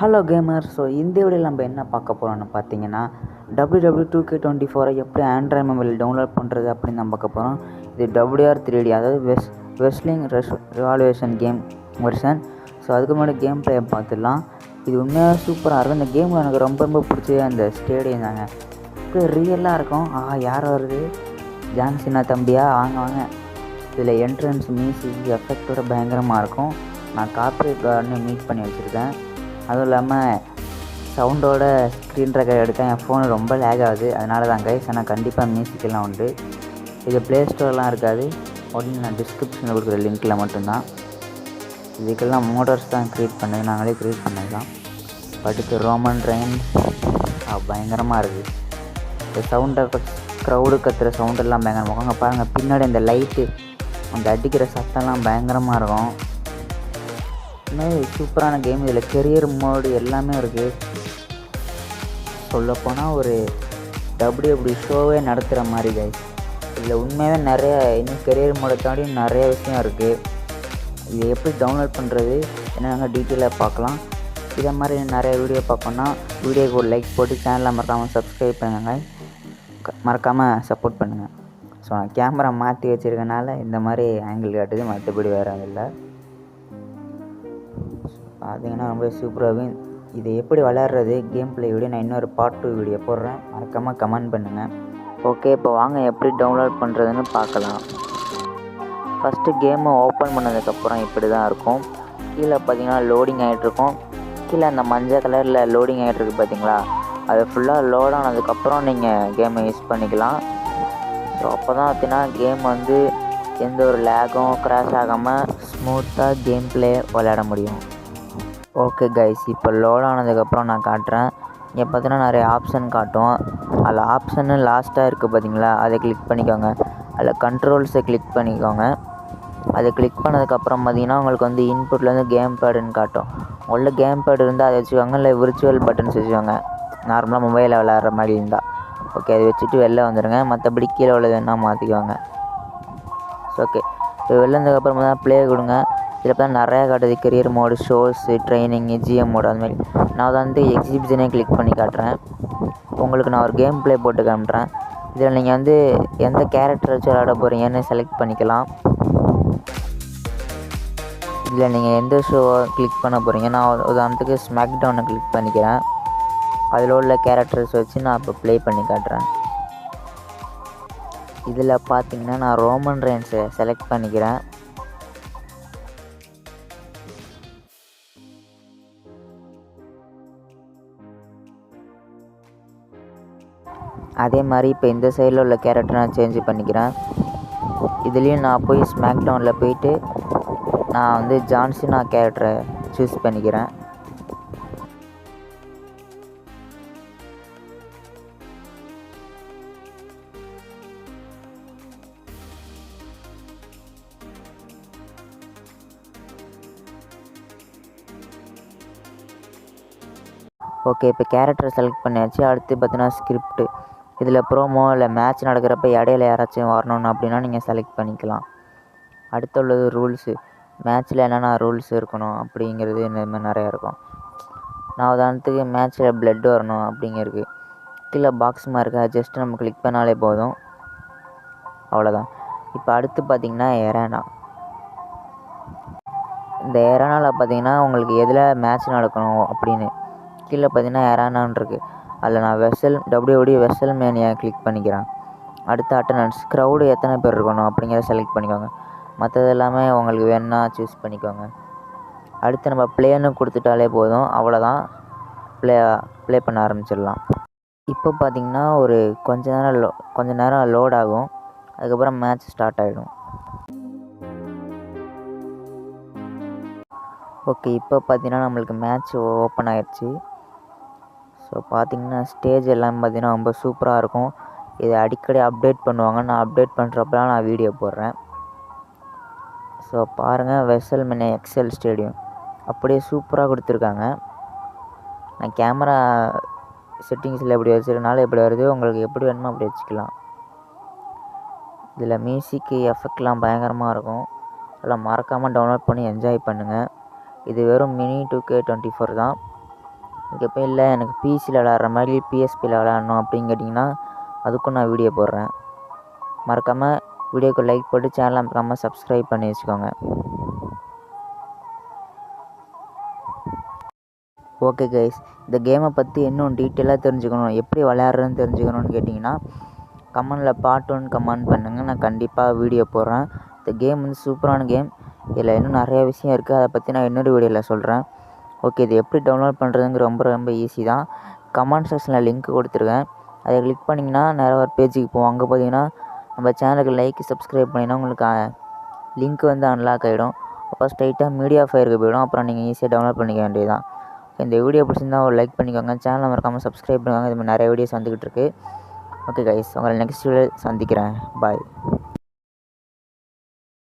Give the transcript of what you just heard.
Hello gamer. So இந்த வீடியோவில் நம்ம என்ன பார்க்க போகிறோம்னு பார்த்தீங்கன்னா WW2K24 எப்படி ஆண்ட்ராய்ட் மொபைல் டவுன்லோட் பண்ணுறது அப்படின்னு நம்ம பார்க்க போகிறோம். இது WR3D, அதாவது வெஸ்லிங் ரிவால்வேஷன் கேம் வெர்ஷன். ஸோ அதுக்கு முன்னாடி கேம் ப்ளே பார்த்துடலாம். இது உண்மையாக சூப்பராக இருக்கும். இந்த கேமில் எனக்கு ரொம்ப பிடிச்சது அந்த ஸ்டேடியம் தாங்க. இப்போ ரியலாக இருக்கும். யார் வருது? ஜான்சினா தம்பியா? வாங்க. இதில் என்ட்ரன்ஸ் மியூசிக் எஃபெக்டோட பயங்கரமாக இருக்கும். நான் கார்பரேட் கார்டனு மீட் பண்ணி வச்சுருக்கேன். அதுவும் இல்லாமல் சவுண்டோட ஸ்க்ரீன் ரெக்கார்ட் எடுத்தேன். என் ஃபோனு ரொம்ப லேக் ஆகுது, அதனால தான் கைஸ். ஆனால் கண்டிப்பாக மியூசிக்கெல்லாம் உண்டு. இது ப்ளே ஸ்டோர்லாம் இருக்காது. உடனே நான் டிஸ்கிரிப்ஷனில் கொடுக்குற லிங்க்கில் மட்டும்தான். இதுக்கெல்லாம் மோட்டர்ஸ் தான் க்ரியேட் பண்ணது, நாங்களே க்ரியேட் பண்ணது தான். அடுத்து ரோமன் ரெயின்ஸ் பயங்கரமாக இருக்குது. இந்த சவுண்ட் எஃபெக்ட்ஸ், க்ரௌடு கத்துற சவுண்டெல்லாம் பயங்கரமாக இருக்கும். அங்கே பாருங்கள், பின்னாடி அந்த லைட்டு, அந்த அடிக்கிற சத்தம்லாம் பயங்கரமாக இருக்கும். இதுமாதிரி சூப்பரான கேம். இதில் கெரியர் மோடு எல்லாமே இருக்குது. சொல்லப்போனால் ஒரு WW ஷோவே நடத்துகிற மாதிரி கைஸ். இதில் உண்மையாகவே நிறைய இன்னும் கெரியர் மோடை தாண்டி நிறைய விஷயம் இருக்குது. இது எப்படி டவுன்லோட் பண்ணுறது என்னென்ன டீட்டெயிலாக பார்க்கலாம். இதை மாதிரி நிறைய வீடியோ பார்க்கணுன்னா வீடியோக்கு ஒரு லைக் போட்டு சேனலை மறக்காமல் சப்ஸ்கிரைப் பண்ணுங்க, மறக்காமல் சப்போர்ட் பண்ணுங்கள். ஸோ நான் கேமரா மாற்றி வச்சுருக்கனால இந்த மாதிரி ஆங்கிள் காட்டுது, மற்றபடி வேறு இல்லை. பார்த்தீங்கன்னா ரொம்ப சூப்பராகவும். இது எப்படி விளையாடுறது கேம் ப்ளே வீடியோ நான் இன்னொரு பார்ட் 2 வீடியோ போடுறேன், மறக்காமல் கமெண்ட் பண்ணுங்கள். ஓகே, இப்போ வாங்க எப்படி டவுன்லோட் பண்ணுறதுன்னு பார்க்கலாம். ஃபஸ்ட்டு கேமை ஓப்பன் பண்ணதுக்கப்புறம் இப்படி தான் இருக்கும். கீழே பார்த்தீங்கன்னா லோடிங் ஆகிட்ருக்கும். கீழே அந்த மஞ்சள் கலரில் லோடிங் ஆகிட்ருக்கு பார்த்தீங்களா, அது ஃபுல்லாக லோட் ஆனதுக்கப்புறம் நீங்கள் கேமை யூஸ் பண்ணிக்கலாம். ஸோ அப்போ தான் பார்த்தீங்கன்னா கேம் வந்து எந்த ஒரு லேகும் க்ராஷ் ஆகாமல் ஸ்மூத்தாக கேம் ப்ளே விளையாட முடியும். ஓகே கைஸ், இப்போ லோட் ஆனதுக்கப்புறம் நான் காட்டுறேன். இங்கே பார்த்தீங்கன்னா நிறைய ஆப்ஷன் காட்டும். அதில் ஆப்ஷன்னு லாஸ்ட்டாக இருக்குது பார்த்தீங்களா, அதை கிளிக் பண்ணிக்கோங்க. அதில் கண்ட்ரோல்ஸை கிளிக் பண்ணிக்கோங்க. அதை கிளிக் பண்ணதுக்கப்புறம் பார்த்தீங்கன்னா உங்களுக்கு வந்து இன்புட்லேருந்து கேம் பேடுன்னு காட்டும். உள்ள கேம் பேடு இருந்தால் அதை வச்சுக்கோங்க, இல்லை விர்ச்சுவல் பட்டன்ஸ் வச்சுக்கோங்க. நார்மலாக மொபைலில் விளையாடுற மாதிரி இருந்தால் ஓகே, அதை வச்சுட்டு வெளில வந்துடுங்க. மற்றபடி கீழே உள்ளது வேணால் மாற்றிக்கோங்க. ஓகே, இப்போ வெளில வந்ததுக்கப்புறம் தான் ப்ளே கொடுங்க. இதில் பார்த்தா நிறையா காட்டுது, career mode, shows, training, GM mode, அதுமாதிரி. நான் வந்து எக்ஸிபிஷனே கிளிக் பண்ணி காட்டுறேன். உங்களுக்கு நான் ஒரு கேம் ப்ளே போட்டு காட்டுறேன். இதில் நீங்கள் வந்து எந்த கேரக்டர் வச்சு விளையாட போகிறீங்கன்னு செலக்ட் பண்ணிக்கலாம். இதில் நீங்கள் எந்த ஷோவை கிளிக் பண்ண போகிறீங்க, நான் உதாரணத்துக்கு ஸ்மாக் டவுனை கிளிக் பண்ணிக்கிறேன். அதில் உள்ள கேரக்டர்ஸ் வச்சு நான் இப்போ ப்ளே பண்ணி காட்டுறேன். இதில் பார்த்தீங்கன்னா நான் ரோமன் ரெயின்ஸை செலக்ட் பண்ணிக்கிறேன். அதே மாதிரி இப்போ இந்த சைடில் உள்ள கேரக்டர் நான் சேஞ்ச் பண்ணிக்கிறேன். இதுலேயும் நான் போய் ஸ்மாக் டவுனில் போயிட்டு நான் வந்து ஜான்சினா கேரக்டரை சூஸ் பண்ணிக்கிறேன். ஓகே, இப்போ கேரக்டரை செலக்ட் பண்ணியாச்சு. அடுத்து பார்த்தீங்கன்னா ஸ்கிரிப்ட். இதில் ப்ரோமோ இல்லை மேட்ச் நடக்கிறப்ப இடையில யாராச்சும் வரணும்னு அப்படின்னா நீங்கள் செலக்ட் பண்ணிக்கலாம். அடுத்து உள்ளது ரூல்ஸு. மேட்ச்சில் என்னென்ன ரூல்ஸ் இருக்கணும் அப்படிங்கிறது இந்த மாதிரி நிறையா இருக்கும். நான் உதாரணத்துக்கு மேட்ச்சில் பிளட் வரணும் அப்படிங்கிறது கீழே பாக்ஸ் மாதிரி இருக்கா, ஜஸ்ட்டு நம்ம கிளிக் பண்ணாலே போதும், அவ்வளோதான். இப்போ அடுத்து பார்த்திங்கன்னா எரேனா. இந்த எரேனாவில் பார்த்தீங்கன்னா உங்களுக்கு எதில் மேட்ச் நடக்கணும் அப்படின்னு கீழே பார்த்தீங்கன்னா எரேனான்னு இருக்குது. அதில் நான் WW வெசல் மேனியா கிளிக் பண்ணிக்கிறேன். அடுத்து அட்டண்டன்ஸ், க்ரௌடு எத்தனை பேர் இருக்கணும் அப்படிங்கிறத செலக்ட் பண்ணிக்கோங்க. மற்றது எல்லாமே உங்களுக்கு வேணுன்னா சூஸ் பண்ணிக்கோங்க. அடுத்து நம்ம ப்ளேன்னு கொடுத்துட்டாலே போதும், அவ்வளோதான். ப்ளே பண்ண ஆரம்பிச்சிடலாம். இப்போ பார்த்திங்கன்னா ஒரு கொஞ்ச நேரம் லோட் ஆகும். அதுக்கப்புறம் மேட்ச் ஸ்டார்ட் ஆகிடும். ஓகே, இப்போ பார்த்திங்கன்னா நம்மளுக்கு மேட்ச் ஓப்பன் ஆகிடுச்சு. ஸோ பார்த்திங்கன்னா ஸ்டேஜ் எல்லாம் பார்த்திங்கன்னா ரொம்ப சூப்பராக இருக்கும். இதை அடிக்கடி அப்டேட் பண்ணுவாங்க. நான் அப்டேட் பண்ணுறப்பலாம் நான் வீடியோ போடுறேன். ஸோ பாருங்கள், வெசல் மேனியா எக்ஸல் ஸ்டேடியம் அப்படியே சூப்பராக கொடுத்துருக்காங்க. நான் கேமரா செட்டிங்ஸில் எப்படி வச்சுருக்கனால எப்படி வருது, உங்களுக்கு எப்படி வேணுமோ அப்படி வச்சுக்கலாம். இதில் மியூசிக்கு எஃபெக்ட்லாம் பயங்கரமாக இருக்கும். அதெல்லாம் மறக்காமல் டவுன்லோட் பண்ணி என்ஜாய் பண்ணுங்கள். இது வெறும் மினி 2K24 தான். இதுக்கப்போ இல்லை எனக்கு பிசியில் விளாட்ற மாதிரி பிஎஸ்பியில் விளாட்ணும் அப்படின்னு கேட்டிங்கன்னா அதுக்கும் நான் வீடியோ போடுறேன். மறக்காமல் வீடியோக்கு லைக் போட்டு சேனலை மறக்காமல் சப்ஸ்கிரைப் பண்ணி வச்சுக்கோங்க. ஓகே கைஸ், இந்த கேமை பற்றி இன்னும் டீட்டெயிலாக தெரிஞ்சுக்கணும், எப்படி விளையாடுறதுன்னு தெரிஞ்சுக்கணுன்னு கேட்டிங்கன்னா கமெண்டில் பார்ட் 1 கமெண்ட் பண்ணுங்கள். நான் கண்டிப்பாக வீடியோ போடுறேன். இந்த கேம் வந்து சூப்பரான கேம். இதில் இன்னும் நிறைய விஷயம் இருக்குது, அதை பற்றி நான் இன்னொரு வீடியோவில் சொல்கிறேன். ஓகே, இது எப்படி டவுன்லோட் பண்ணுறதுங்கிற ரொம்ப ரொம்ப ஈஸி தான். கமெண்ட் செக்ஷனில் லிங்க் கொடுத்துருக்கேன், அதை கிளிக் பண்ணிங்கன்னா நிறைய ஒரு பேஜுக்கு போவோம். அங்கே பார்த்தீங்கன்னா நம்ம சேனலுக்கு லைக் சப்ஸ்கிரைப் பண்ணிங்கன்னா உங்களுக்கு லிங்க் வந்து அன்லாக் ஆகிடும். அப்போ ஸ்ட்ரைட்டாக மீடியா ஃபயருக்கு போயிடும். அப்புறம் நீங்கள் ஈஸியாக டவுன்லோட் பண்ணிக்க வேண்டியது தான். இந்த வீடியோ பிடிச்சிருந்தா ஒரு லைக் பண்ணிக்கோங்க, சேனலை மறக்காமல் சப்ஸ்கிரைப் பண்ணுவாங்க. இது மாதிரி நிறைய வீடியோஸ் வந்துக்கிட்டு இருக்குது. ஓகே கைஸ், உங்களை நெக்ஸ்ட் வீடியோ சந்திக்கிறேன். பாய்.